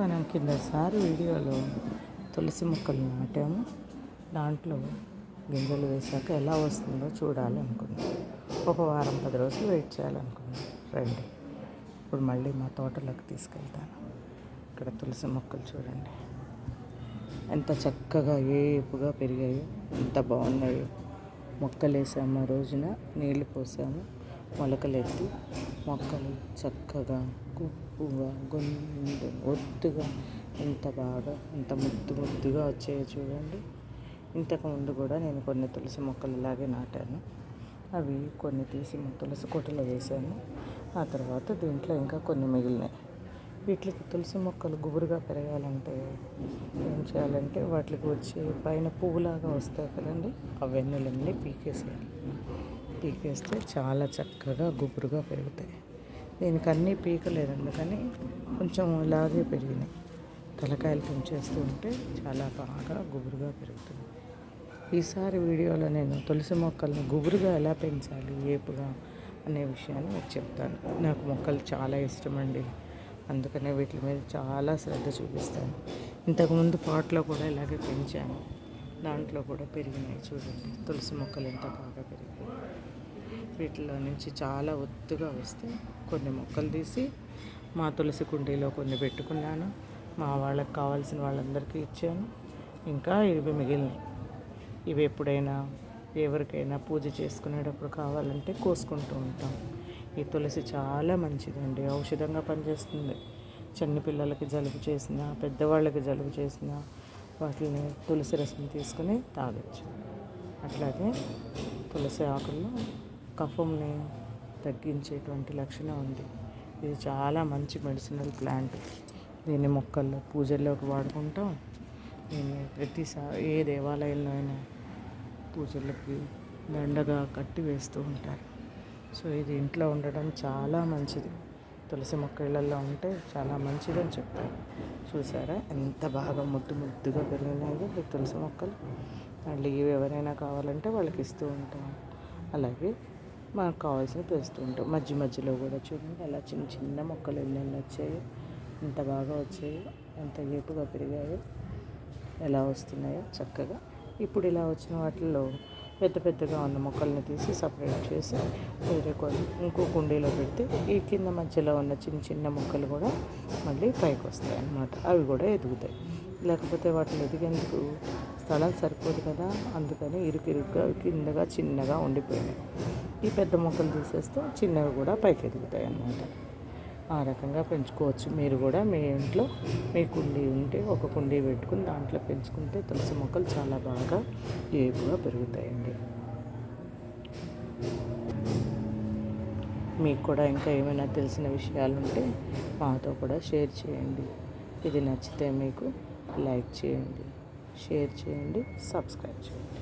మనం కిందసారి వీడియోలో తులసి మొక్కలు నాటాము. దాంట్లో గింజలు వేసాక ఎలా వస్తుందో చూడాలి అనుకున్నాం. ఒక వారం 10 రోజులు వెయిట్ చేయాలనుకున్నాం. రండి, ఇప్పుడు మళ్ళీ మా తోటలోకి తీసుకెళ్తాను. ఇక్కడ తులసి మొక్కలు చూడండి, ఎంత చక్కగా ఏపుగా పెరిగాయో, ఎంత బాగున్నాయో. మొక్కలు వేసాము, ఆ రోజున నీళ్లు పోసాము, మొలకలెత్తి మొక్కలు చక్కగా గుప్పుగా ఒత్తుగా ఎంత బాగా ఎంత ముద్దుగా వచ్చాయో చూడండి. ఇంతకుముందు కూడా నేను కొన్ని తులసి మొక్కలు ఇలాగే నాటాను. అవి కొన్ని తీసి తులసి కోటలో వేసాను. ఆ తర్వాత దీంట్లో ఇంకా కొన్ని మిగిలినాయి. వీటికి తులసి మొక్కలు గుబురుగా పెరగాలంటే ఏం చేయాలంటే, వాటికి వచ్చి పైన పువ్వులాగా వస్తాయి కదండి, ఆ వెన్నులన్నీ పీకేసేయాలి. పీకేస్తే చాలా చక్కగా గుబురుగా పెరుగుతాయి. దీనికి అన్నీ పీకలేదు, అందుకని కొంచెం ఇలాగే పెరిగినాయి. తలకాయలు పెంచేస్తూ ఉంటే చాలా బాగా గుబురుగా పెరుగుతుంది. ఈసారి వీడియోలో నేను తులసి మొక్కల్ని గుబురుగా ఎలా పెంచాలి, ఏపుగా అనే విషయాన్ని మీకు చెప్తాను. నాకు మొక్కలు చాలా ఇష్టమండి, అందుకనే వీటి మీద చాలా శ్రద్ధ చూపిస్తాను. ఇంతకుముందు పాట్లో కూడా ఇలాగే పెంచాను, దాంట్లో కూడా పెరిగినాయి. చూడండి తులసి మొక్కలు ఎంత బాగా పెరిగాయి. వీటిలో నుంచి చాలా ఒత్తుగా వస్తే కొన్ని మొక్కలు తీసి మా తులసి కుండీలో కొన్ని పెట్టుకున్నాను. మా వాళ్ళకి కావాల్సిన వాళ్ళందరికీ ఇచ్చాను. ఇంకా ఇవి మిగిలినవి. ఇవి ఎప్పుడైనా ఎవరికైనా పూజ చేసుకునేటప్పుడు కావాలంటే కోసుకుంటూ ఉంటాం. ఈ తులసి చాలా మంచిదండి, ఔషధంగా పనిచేస్తుంది. చిన్నపిల్లలకి జలుబు చేసినా, పెద్దవాళ్ళకి జలుబు చేసినా వాటిని తులసి రసం తీసుకుని తాగొచ్చు. అట్లాగే తులసి ఆకుల్లో కఫంని తగ్గించేటువంటి లక్షణం ఉంది. ఇది చాలా మంచి మెడిసినల్ ప్లాంట్. దీన్ని మొక్కల్లో పూజల్లోకి వాడుకుంటాం. దీన్ని ప్రతిసారి ఏ దేవాలయంలో అయినా పూజలకి దండగా కట్టి వేస్తూ ఉంటారు. సో ఇది ఇంట్లో ఉండడం చాలా మంచిది. తులసి మొక్క ఇళ్ళల్లో ఉంటే చాలా మంచిదని చెప్తారు. చూసారా ఎంత బాగా ముద్దుగా పెరిగినాయో ఈ తులసి మొక్కలు. మళ్ళీ ఇవి ఎవరైనా కావాలంటే వాళ్ళకి ఇస్తూ ఉంటాం. అలాగే మనకు కావాల్సినవి పెంచుతూ ఉంటాం. మధ్యలో కూడా చూడండి అలా చిన్న మొక్కలు ఎన్ని వచ్చాయో, ఎంత బాగా వచ్చాయో, ఎంత ఏపుగా పెరిగాయో, ఎలా వస్తున్నాయో చక్కగా. ఇప్పుడు ఇలా వచ్చిన వాటిల్లో పెద్దగా ఉన్న మొక్కల్ని తీసి సపరేట్ చేసి వేరే ఇంకో కుండీలో పెడితే ఈ కింద మధ్యలో ఉన్న చిన్న మొక్కలు కూడా మళ్ళీ పైకి వస్తాయి అన్నమాట. అవి కూడా ఎదుగుతాయి. లేకపోతే వాటిని ఎదిగేందుకు స్థలం సరిపోదు కదా, అందుకని ఇరుకుగా కిందగా చిన్నగా ఉండిపోయినాయి. ఈ పెద్ద మొక్కలు తీసేస్తే చిన్నవి కూడా పైకి ఎదుగుతాయి అన్నమాట. ఆ రకంగా పెంచుకోవచ్చు. మీరు కూడా మీ ఇంట్లో మీ కుండీ ఉంటే ఒక కుండీ పెట్టుకుని దాంట్లో పెంచుకుంటే తులసి మొక్కలు చాలా బాగా ఏపుగా పెరుగుతాయండి. మీకు కూడా ఇంకా ఏమైనా తెలిసిన విషయాలు ఉంటే మాతో కూడా షేర్ చేయండి. ఇది నచ్చితే మీకు లైక్ చేయండి, షేర్ చేయండి, సబ్స్క్రైబ్ చేయండి.